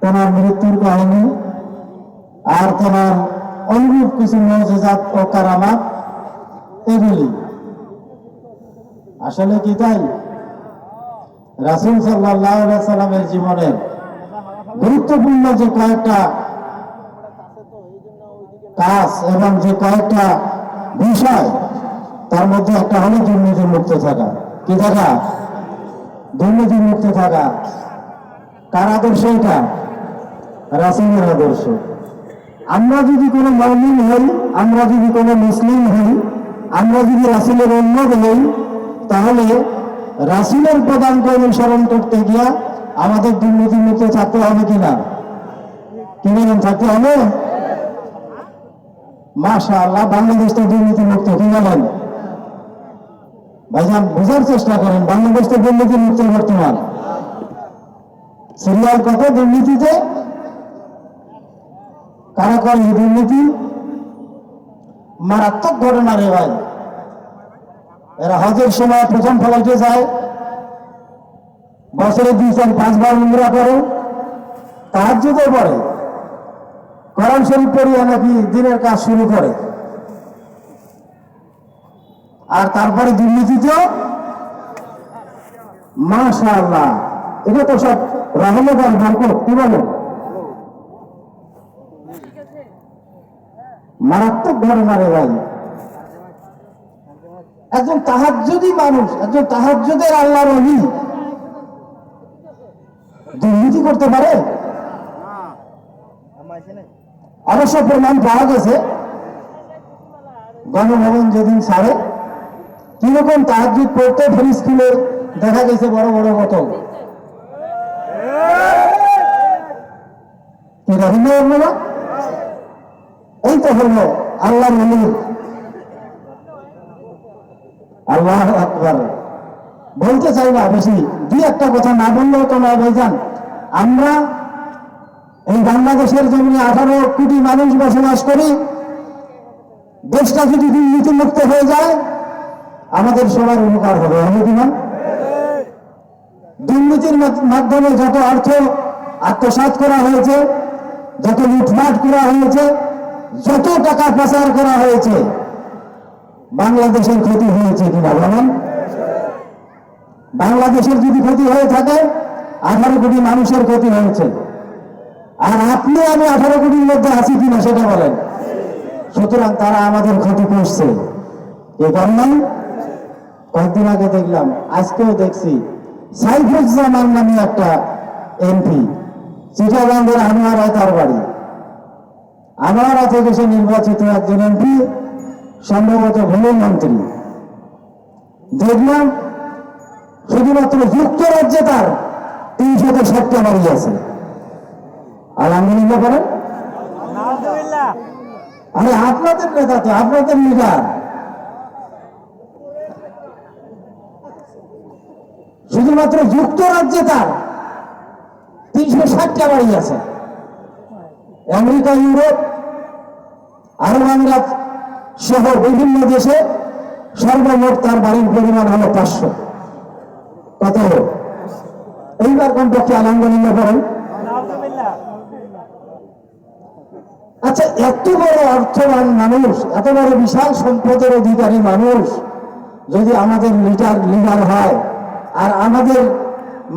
তেনার মৃত্যুর কাহিনী আর তেনার অনুরূপ কিছু মুজিজাত ও কারামাত, এগুলি আসলে কি তাই? রাসূল সাল্লাল্লাহু আলাইহি সাল্লামের জীবনের গুরুত্বপূর্ণ যে কয়েকটা কাজ এবং যে কয়েকটা বিষয়, তার মধ্যে একটা হলো দুর্নীতি মুক্ত থাকা। কি থাকা? দুর্নীতি মুক্ত থাকা। কার আদর্শ এটা? রাসূলের আদর্শ। আমরা যদি কোনো মুমিন হই, আমরা যদি কোনো মুসলিম হই, আমরা যদি রাসূলের উম্মত হই, তাহলে রাসূলের পদাঙ্ক অনুসরণ করতে গিয়া আমাদের দুর্নীতি মুক্ত থাকতে হবে কিনা? কিরকম থাকতে হবে? মাশাআল্লাহ, বাংলাদেশ তো দুর্নীতি মুক্ত। কি বলেন ভাইজান? বোঝার চেষ্টা করেন, বাংলাদেশ তো দুর্নীতি মুক্ত বর্তমান। সিরিয়াল কত দুর্নীতিতে? কারা করে দুর্নীতি? মারাত্মক ঘটনা রে ভাই। এরা হজের সময় প্রথম ফলাইতে যায়, বছরে 2-4-5 বার উমরা করে, তাহাজ্জুদও পড়ে, কোরআন শরীফ পড়িয়া নাকি দিনের কাজ শুরু করে, আর তারপরে দুর্নীতিতেও মাশাআল্লাহ। এটা তো সব রহমত আর বরকত। কি বলে? মারাত্মক ঘটনা রে ভাই। একজন তাহাজ্জুদি মানুষ, একজন তাহাজ্জুদের আল্লাহর ওলি দুর্নীতি করতে পারে? অবশ্য প্রমাণ পাওয়া গেছে, গণভবন যেদিন ছাড়ে কিরকম তাহাজ্জুদ পড়তে ফ্রিজ খুলে দেখা গেছে বড় বড় বোতল। কি রহিম না? এই তো হলো আল্লাহর ওলি। আল্লাহু আকবার। বলতে চাই না বেশি, দুই একটা কথা না বললেও তো নয় ভাইজান। আমরা এই বাংলাদেশের জমিনে 18 কোটি মানুষ বসবাস করি। দেশটা যদি দুর্নীতি মুক্ত হয়ে যায়, আমাদের সবার উপকার হবে। হবে কিনা? দুর্নীতির মাধ্যমে যত অর্থ আত্মসাৎ করা হয়েছে, যত লুটপাট করা হয়েছে, যত টাকা পাচার করা হয়েছে, বাংলাদেশের ক্ষতি হয়েছে কিনা বলেন? বাংলাদেশের যদি ক্ষতি হয়ে থাকে, 18 কোটি মানুষের ক্ষতি হয়েছে। আর আপনি আমি 18 কোটির মধ্যে আছি কিনা সেটা বলেন। সুতরাং তারা আমাদের ক্ষতি করছে। এ কারণে কয়েকদিন আগে দেখলাম, আজকেও দেখছি, সাইফুজ্জামান নামে একটা এমপি, চিটাগাঙ্গের আনোয়ারায় তার বাড়ি। আনোয়ারা থেকে সে নির্বাচিত একজন এমপি, সম্ভবত ভূমিমন্ত্রী। দেখলাম শুধুমাত্র যুক্তরাজ্যে তার 360টা বাড়ি আছে। আলহামদুলিল্লাহ করেন। আরে আপনাদের নেতা তো, আপনাদের লিডার। শুধুমাত্র যুক্তরাজ্যে তার 360টা বাড়ি আছে। আমেরিকা, ইউরোপ, আরব আমিরাত সহ বিভিন্ন দেশে সর্বমোট তার বাড়ির পরিমাণ হলো 500। কত? এইবার কমপক্ষে আলহামদুলিল্লাহ করেন। আচ্ছা, এত বড় অর্থবান মানুষ, এত বড় বিশাল সম্পদের অধিকারী মানুষ যদি আমাদের লিডার হয় আর আমাদের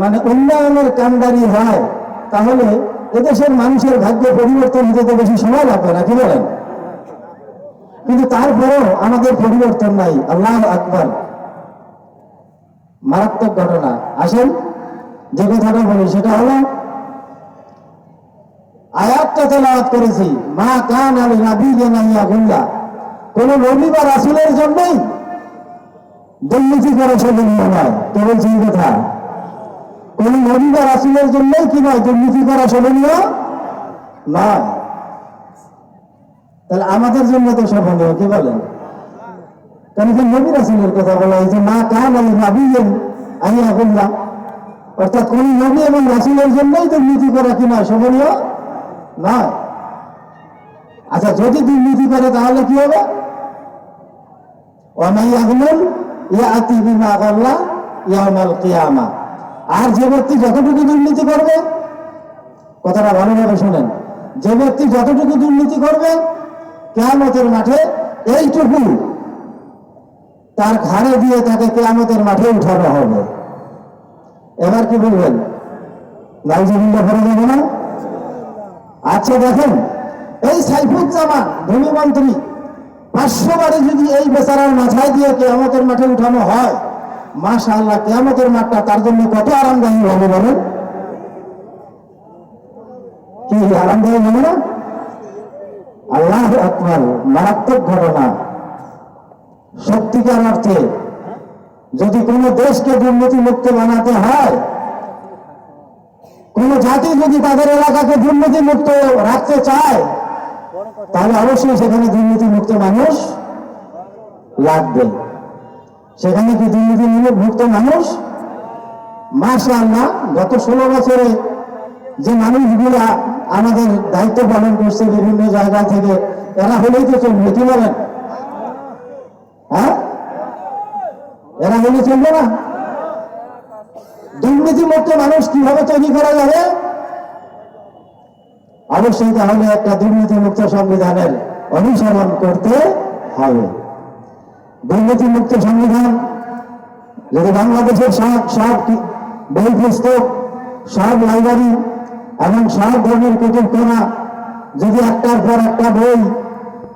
মানে উন্নয়নের কান্ডারি হয়, তাহলে এদেশের মানুষের ভাগ্য পরিবর্তন হতে তো বেশি সময় লাগবে না। কি বলেন? কিন্তু তারপরেও আমাদের পরিবর্তন নাই। আল্লাহু আকবার। মারাত্মক ঘটনা। আসেন যে কথাটা বলি সেটা হলো, আয়াতটা তেলাওয়াত করেছি, মা কানা লিনাবিয়্যিন আন ইয়াগুল্লা। কোন নবী বা রাসূলের জন্যই দুর্নীতি করা শোভনীয় নয়। কে বলছে এই কথা? কোন নবী বা রাসূলের জন্যই কি নয়? দুর্নীতি করা শোভনীয় নয়। তাহলে আমাদের জন্য তো শোভনীয়। কি বলেন? কারণ নবী রাসূলের কথা বলা হয়েছে, মা কানা লিনাবিয়্যিন আন ইয়াগুল্লা, অর্থাৎ কোন নবী এবং রাসূলের জন্যই দুর্নীতি করা কি নয়? শোভনীয় নয়। আচ্ছা, যদি দুর্নীতি করে তাহলে কি হবে? ওয়া মান ইয়াগলুল ইয়াতি বিমা গাল্লা ইয়াউমাল কিয়ামা। আর যে ব্যক্তি যতটুকু দুর্নীতি করবে, কথাটা ভালোভাবে শোনেন, যে ব্যক্তি যতটুকু দুর্নীতি করবে কিয়ামতের মাঠে এইটুকু তার ঘাড়ে দিয়ে তাকে কিয়ামতের মাঠে উঠানো হবে। এবার কি বলবেন? নাউজুবিল্লাহ পড়া যাবে না? আচ্ছা দেখেন, এই সাইফুজ্জামান ভূমিমন্ত্রী 500 বারে যদি এই বেচারার মাথায় দিয়ে কিয়ামতের মাঠে উঠানো হয়, মাশাআল্লাহ কিয়ামতের মাঠটা তার জন্য কত আরামদায়ী হবে বলেন? কি আরামদায়ী হবে না? আল্লাহু আকবার, মারাত্মক ঘটনা। সত্যিকার অর্থে যদি কোনো দেশকে দুর্নীতি মুক্ত বানাতে হয়, কোন জাতি যদি তাদের এলাকাকে দুর্নীতি মুক্ত রাখতে চায়, তাহলে অবশ্যই সেখানে দুর্নীতি মুক্ত মানুষ লাগবে। সেখানে কি দুর্নীতি মুক্ত মানুষ? মাশাআল্লাহ, গত 16 বছরে যে মানুষগুলা আমাদের দায়িত্ব পালন করছে বিভিন্ন জায়গা থেকে, এরা হলেই তো চলবে, কি বলেন? হ্যাঁ, এরা হলে চলবে না? দুর্নীতি মুক্ত মানুষ কিভাবে তৈরি করা যাবে? অবশ্যই তাহলে একটা দুর্নীতি মুক্ত সংবিধানের অনুসরণ করতে হবে। দুর্নীতি মুক্ত সংবিধান যদি বাংলাদেশের সব বই পুস্তক, সব লাইব্রেরি এবং সব ধরনের কুতুবখানা যদি একটার পর একটা বই